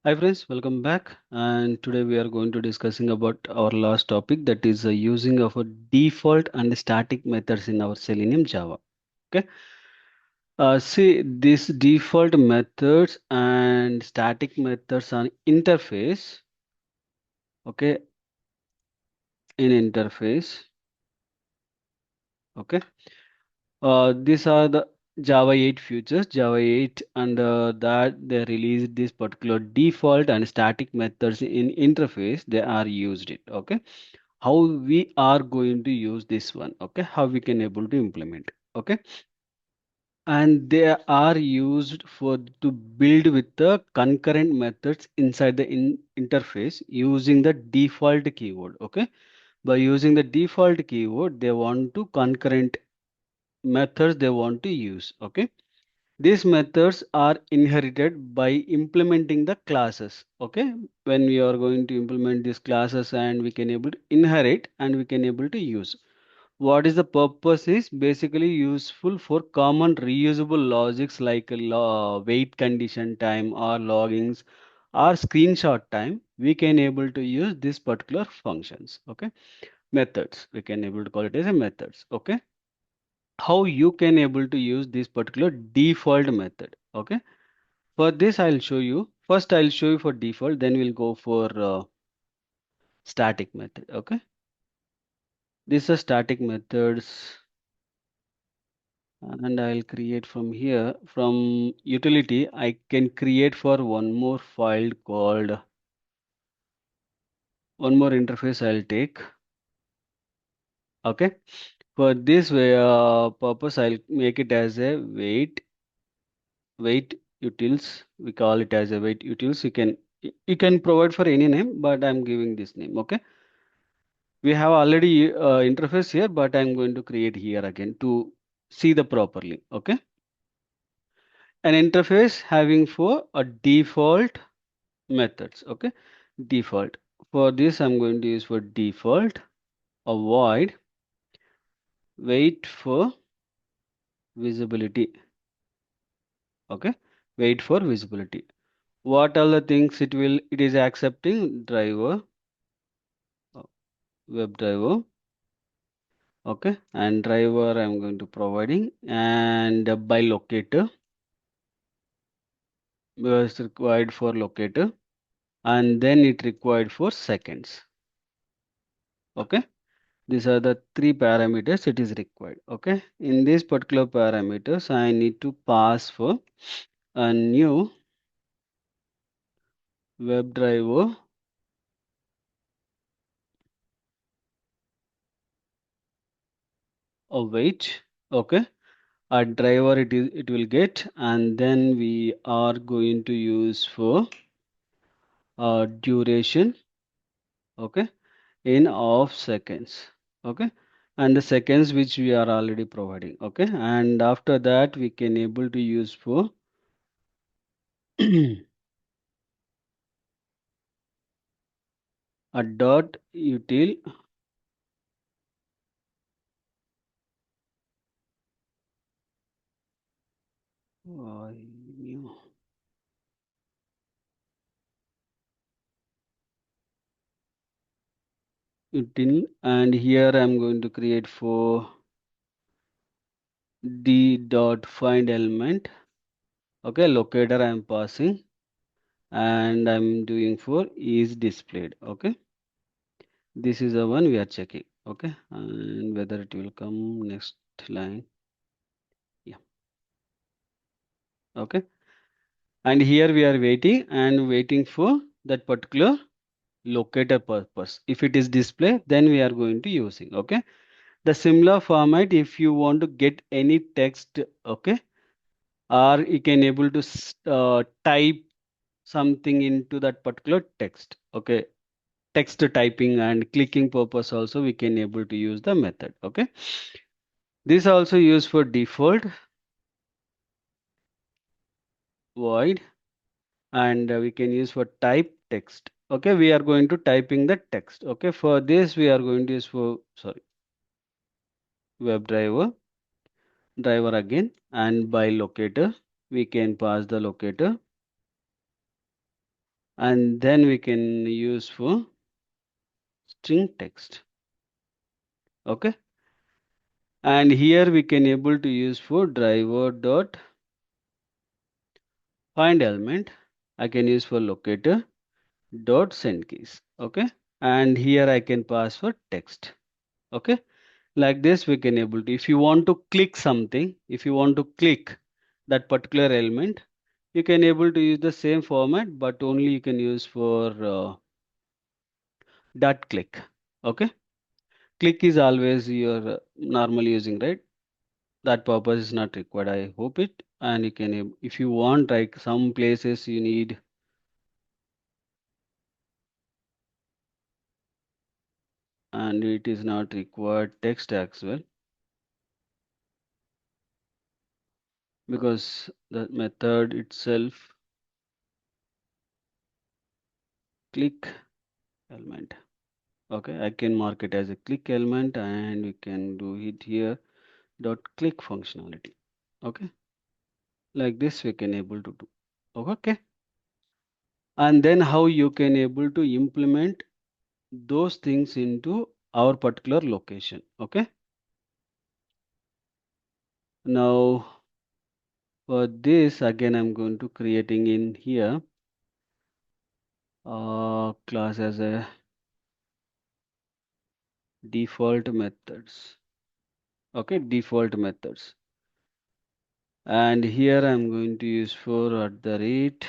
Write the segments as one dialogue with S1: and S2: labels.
S1: Hi friends, welcome back. And today we are going to discussing about our last topic, that is using of a default and static methods in our Selenium Java. Okay. See, these default methods and static methods on interface. Okay, in interface. Okay. These are the Java 8 features, Java 8, and that they released this particular default and static methods in interface. They are used it. Okay, how we are going to use this one. Okay, how we can able to implement. Okay, and they are used for to build with the concurrent methods inside the interface using the default keyword. Okay, by using the default keyword, they want to concurrent methods they want to use. Okay, these methods are inherited by implementing the classes. Okay, when we are going to implement these classes, and we can able to inherit and we can able to use. What is the purpose is basically useful for common reusable logics like wait condition time or loggings or screenshot time. We can able to use this particular functions. Okay, methods. We can able to call it as a methods. Okay, how you can able to use this particular default method. Okay, for this I'll show you. First I'll show you for default, then we'll go for static method. Okay, these are static methods, and I'll create from here. From utility I can create for one more file called one more interface I'll take. Okay, for this way purpose I'll make it as a wait utils. We call it as a wait utils. You can provide for any name, but I'm giving this name. Okay, we have already interface here, but I'm going to create here again to see the properly. Okay, an interface having for a default methods. Okay, default. For this I'm going to use for default a void wait for visibility. Okay, wait for visibility. What are the things it is accepting? Driver, uh, web driver. Okay, and driver I'm going to providing, and by locator was required for locator, and then it required for seconds. Okay, these are the three parameters it is required. Okay, in these particular parameters I need to pass for a new web driver await. Okay, a driver it will get, and then we are going to use for duration. Okay, in of seconds. Okay, and the seconds which we are already providing. Okay, and after that we can able to use for a dot util new util, and here I'm going to create for d dot find element. Okay, locator I'm passing, and I'm doing for is displayed. Okay, this is the one we are checking. Okay, and whether it will come next line. Yeah. Okay, and here we are waiting and waiting for that particular locator purpose. If it is display, then we are going to using. Okay, the similar format, if you want to get any text. Okay, or you can able to type something into that particular text. Okay, text typing and clicking purpose also we can able to use the method. Okay, this also used for default void, and we can use for type text. Okay, we are going to typing the text. Okay, for this we are going to use for sorry web driver again, and by locator we can pass the locator, and then we can use for string text. Okay, and here we can able to use for driver dot find element. I can use for locator dot send keys. Okay, and here I can pass for text. Okay, like this we can able to, if you want to click something, if you want to click that particular element, you can able to use the same format, but only you can use for dot click. Okay, click is always your normal using, right? That purpose is not required, I hope it. And you can if you want, like some places you need, and it is not required text as well, because the method itself click element. Okay, I can mark it as a click element, and we can do it here dot click functionality. Okay, like this we can able to do. Okay, and then how you can able to implement those things into our particular location. Okay, now for this again I'm going to creating in here class as a default methods. Okay, default methods, and here I'm going to use for at the rate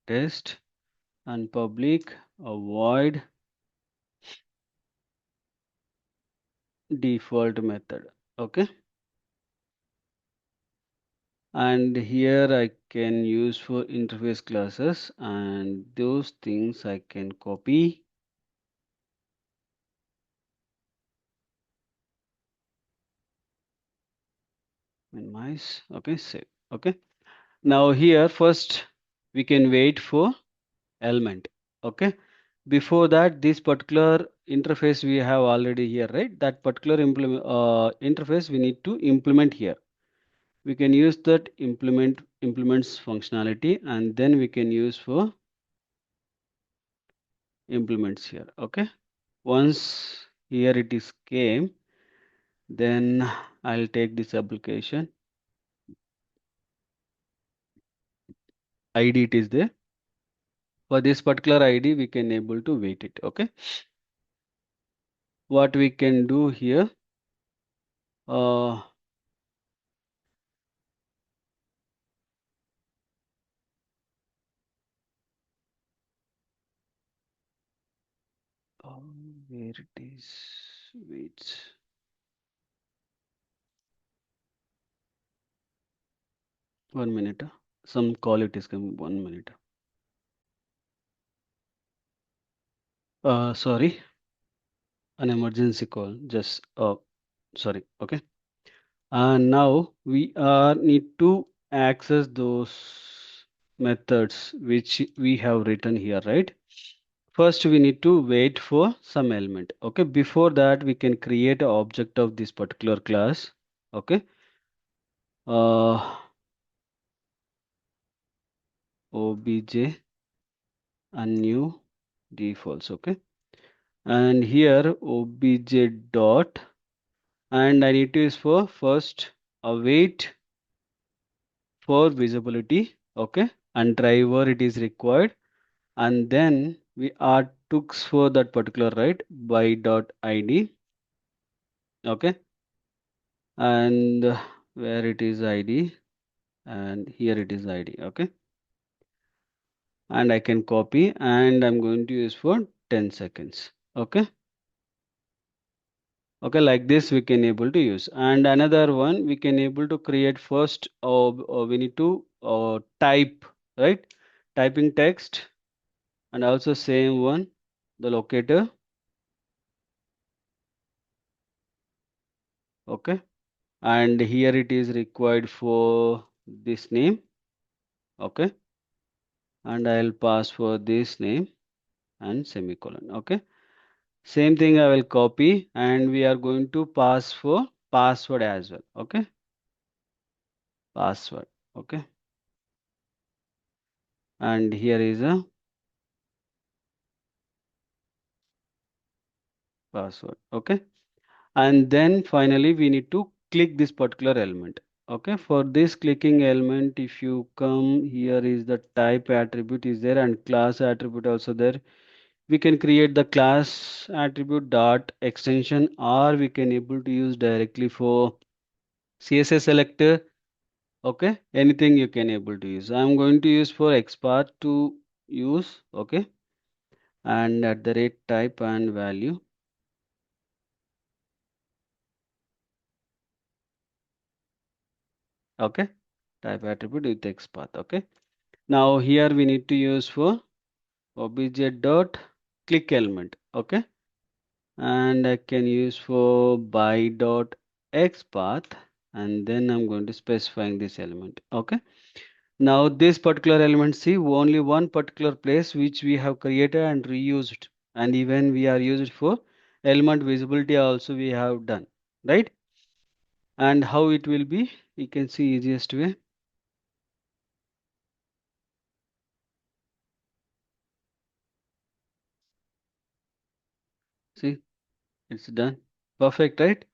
S1: test and public avoid default method. Okay, and here I can use for interface classes, and those things I can copy, minimize. Okay, save. Okay, now here first we can wait for element. Okay, before that this particular interface we have already here, right? That particular interface we need to implement here. We can use that implements functionality, and then we can use for implements here. Okay, once here it is came, then I'll take this application ID, it is there. For this particular ID we can able to wait it. Okay, what we can do here, uh, oh, where it is, wait, 1 minute, some call it is coming, 1 minute. Sorry, an emergency call, just sorry. Okay, and now we need to access those methods which we have written here, right? First we need to wait for some element. Okay, before that we can create an object of this particular class. Okay, uh, obj and new defaults. Okay, and here obj dot, and I need to use for first await for visibility. Okay, and driver it is required, and then we are tooks for that particular, right, by dot id. Okay, and where it is id, and here it is id. Okay, and I can copy, and I'm going to use for 10 seconds. Okay, okay, like this we can able to use. And another one we can able to create first, we need to type, right, typing text, and also same one the locator. Okay, and here it is required for this name. Okay, and I'll pass for this name and semicolon. Okay, same thing I will copy, and we are going to pass for password as well. Okay, password. Okay, and here is a password. Okay, and then finally we need to click this particular element. Okay, for this clicking element, if you come here is the type attribute is there and class attribute also there. We can create the class attribute dot extension, or we can able to use directly for CSS selector. Okay, anything you can able to use. I'm going to use for XPath to use. Okay, and at the rate type and value. Okay, type attribute with XPath. Okay, now here we need to use for obj dot click element. Okay, and I can use for by dot XPath, and then I'm going to specifying this element. Okay, now this particular element, see only one particular place which we have created and reused, and even we are used for element visibility also we have done, right? And how it will be, you can see easiest way. See, it's done. Perfect, right?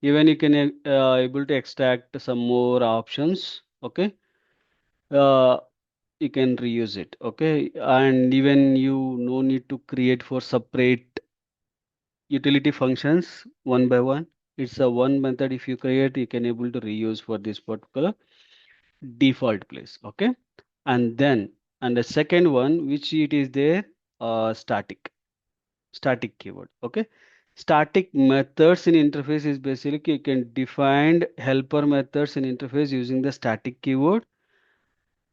S1: Even you can able to extract some more options. Okay, uh, you can reuse it. Okay, and even you no need to create for separate utility functions one by one. It's a one method. If you create, you can able to reuse for this particular default place. Okay, and then and the second one which it is there, static keyword. Okay, static methods in interface is basically you can define helper methods in interface using the static keyword.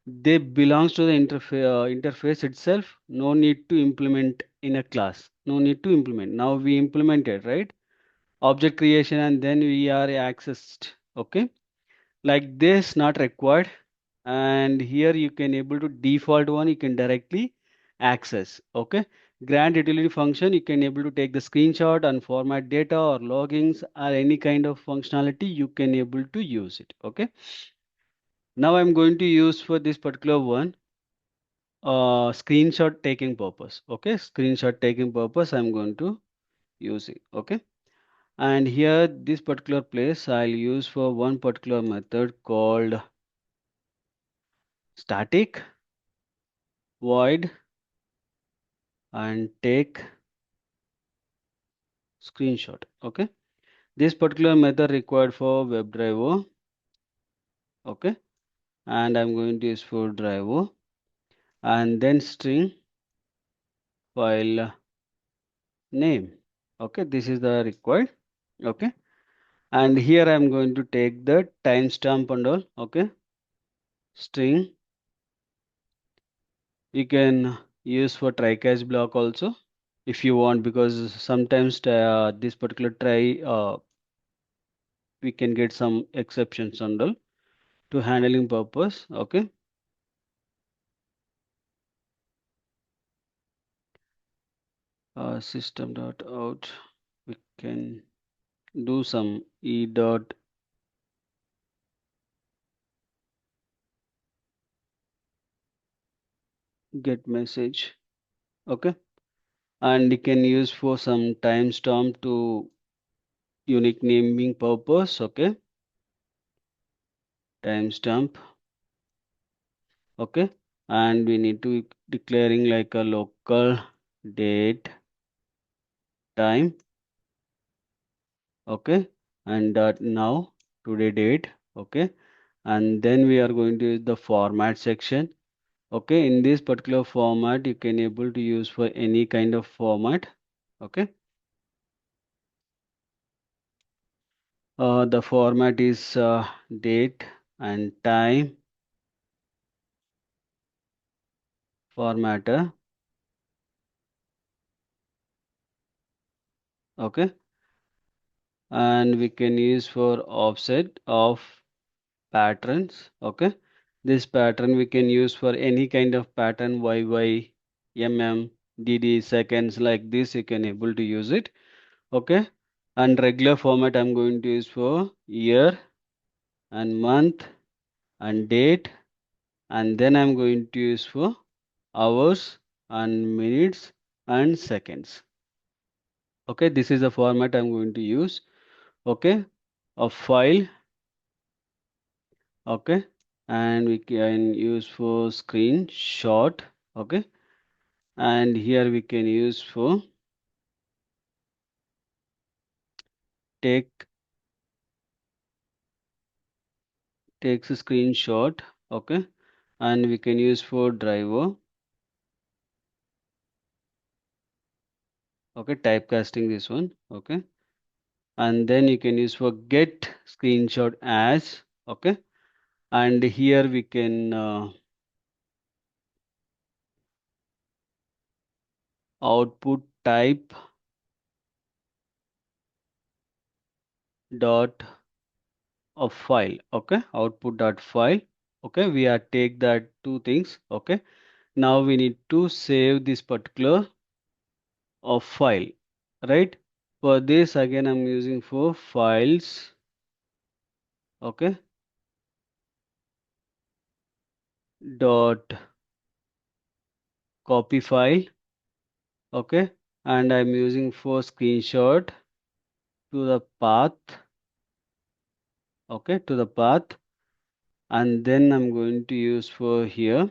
S1: They belongs to the interface itself. No need to implement in a class. No need to implement. Now we implemented, right? Object creation and then we are accessed. Okay, like this not required, and here you can able to default one you can directly access. Okay, grant utility function you can able to take the screenshot and format data or logins or any kind of functionality you can able to use it. Okay, now I'm going to use for this particular one screenshot taking purpose. Okay, screenshot taking purpose I'm going to use it. Okay, and here this particular place I'll use for one particular method called static void and take screenshot. Okay, this particular method required for WebDriver. Okay, and I'm going to use for driver and then string file name. Okay, this is the required. Okay, and here I'm going to take the timestamp and all. Okay, string you can use for try catch block also if you want, because sometimes this particular try we can get some exceptions and all to handling purpose. Okay, system dot out we can do some e dot get message. Okay, and you can use for some timestamp to unique naming purpose. Okay, timestamp. Okay, and we need to declaring like a local date time. Okay, and that now today date. Okay, and then we are going to use the format section. Okay, in this particular format you can able to use for any kind of format. Okay, the format is date and time formatter. Okay, and we can use for offset of patterns. Okay, this pattern we can use for any kind of pattern YY, MM, DD, seconds, like this you can able to use it. Okay, and regular format I'm going to use for year and month and date, and then I'm going to use for hours and minutes and seconds. Okay, this is the format I'm going to use. Okay, a file. Okay, and we can use for screenshot. Okay, and here we can use for take takes a screenshot. Okay, and we can use for driver. Okay, typecasting this one. Okay, and then you can use for get screenshot as. Okay, and here we can output type dot of file. Okay, output dot file. Okay, we are take that two things. Okay, now we need to save this particular of file, right? For this again I'm using for files. Okay, dot copy file. Okay, and I'm using for screenshot to the path. Okay, to the path, and then I'm going to use for here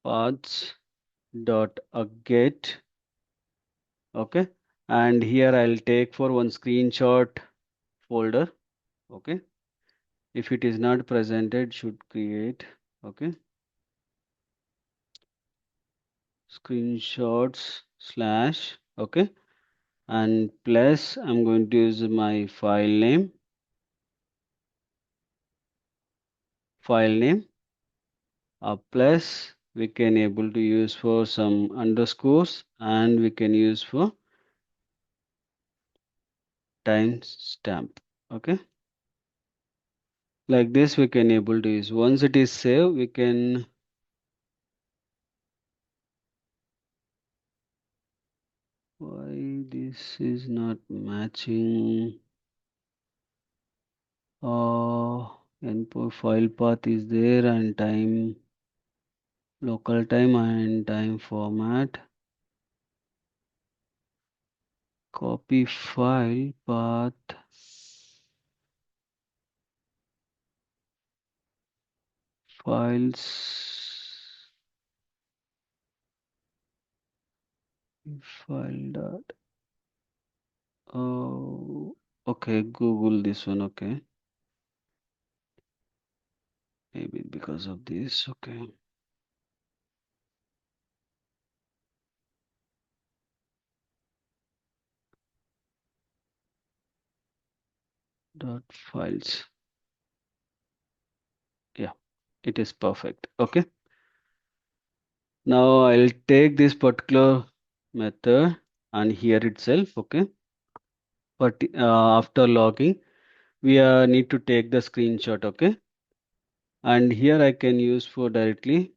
S1: paths dot a get. Okay, and here I'll take for one screenshot folder. Okay, if it is not presented should create. Okay, screenshots slash. Okay, and plus I'm going to use my file name plus we can able to use for some underscores, and we can use for timestamp. Okay, like this we can able to use. Once it is saved, we can. Why this is not matching? Input file path is there, and time, local time and time format. Copy file path. Files. File dot. Oh, okay. Google this one. Okay. Maybe because of this. Okay. Dot files. Yeah, it is perfect. Okay. Now I'll take this particular method and here itself. Okay. But after logging, we need to take the screenshot. Okay. And here I can use for directly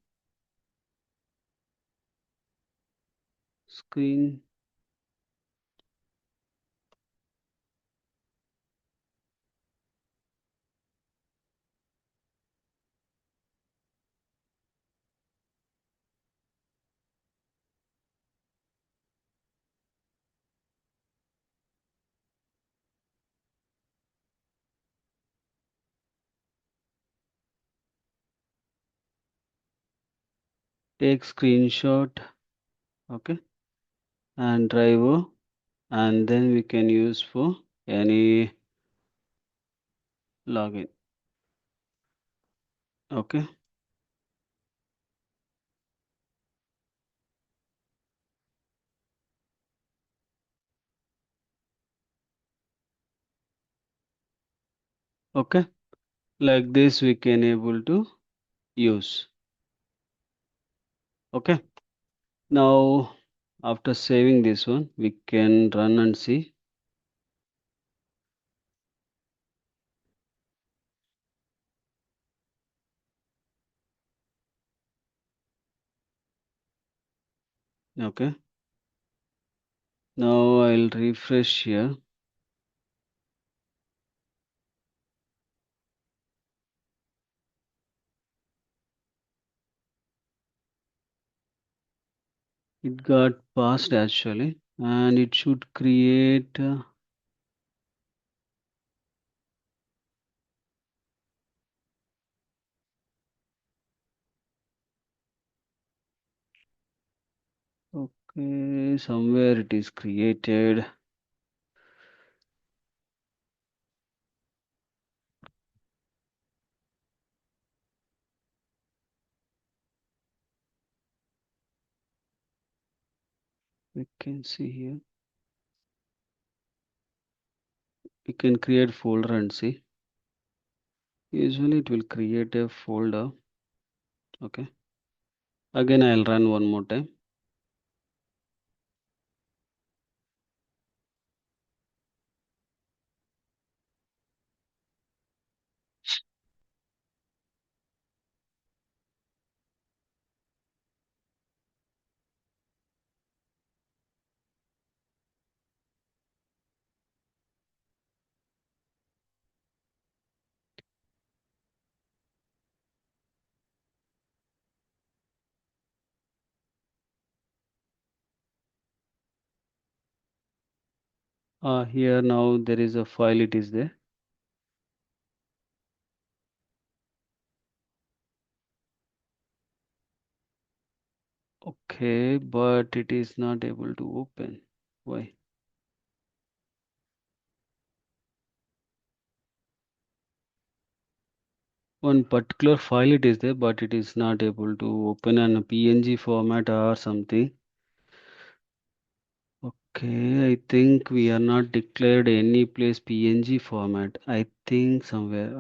S1: screen. Take screenshot. Okay. And driver, and then we can use for any login. Okay. Okay, like this we can able to use. Okay, now after saving this one we can run and see. Okay, now I'll refresh here. It got passed actually, and it should create. Okay, somewhere it is created. We can see here. We can create folder and see. Usually it will create a folder. Okay. Again, I'll run one more time. Here now there is a file. It is there. Okay, but it is not able to open. Why? One particular file it is there, but it is not able to open in a PNG format or something. Okay, I think we are not declared any place PNG format. I think somewhere.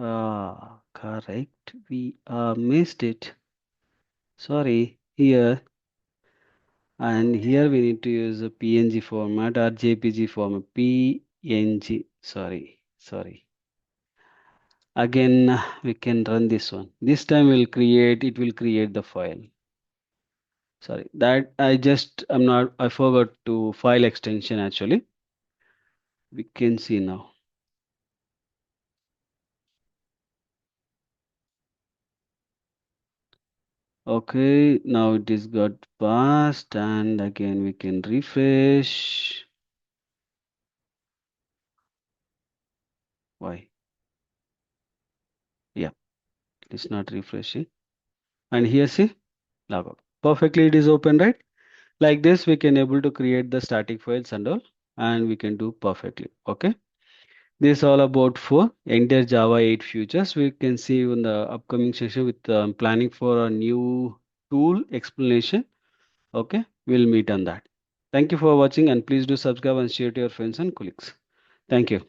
S1: Correct. We missed it. Sorry. Here and here we need to use a PNG format or JPG format. PNG. Sorry. Again, we can run this one. This time it will create the file. Sorry, that I forgot to file extension actually. We can see now. Okay, now it is got passed and again we can refresh. Why? Yeah, it's not refreshing. And here see, log out. Perfectly it is open, right? Like this, we can able to create the static files and all, and we can do perfectly. Okay. This all about for entire Java 8 futures. We can see in the upcoming session with planning for a new tool explanation. Okay, we'll meet on that. Thank you for watching and please do subscribe and share to your friends and colleagues. Thank you.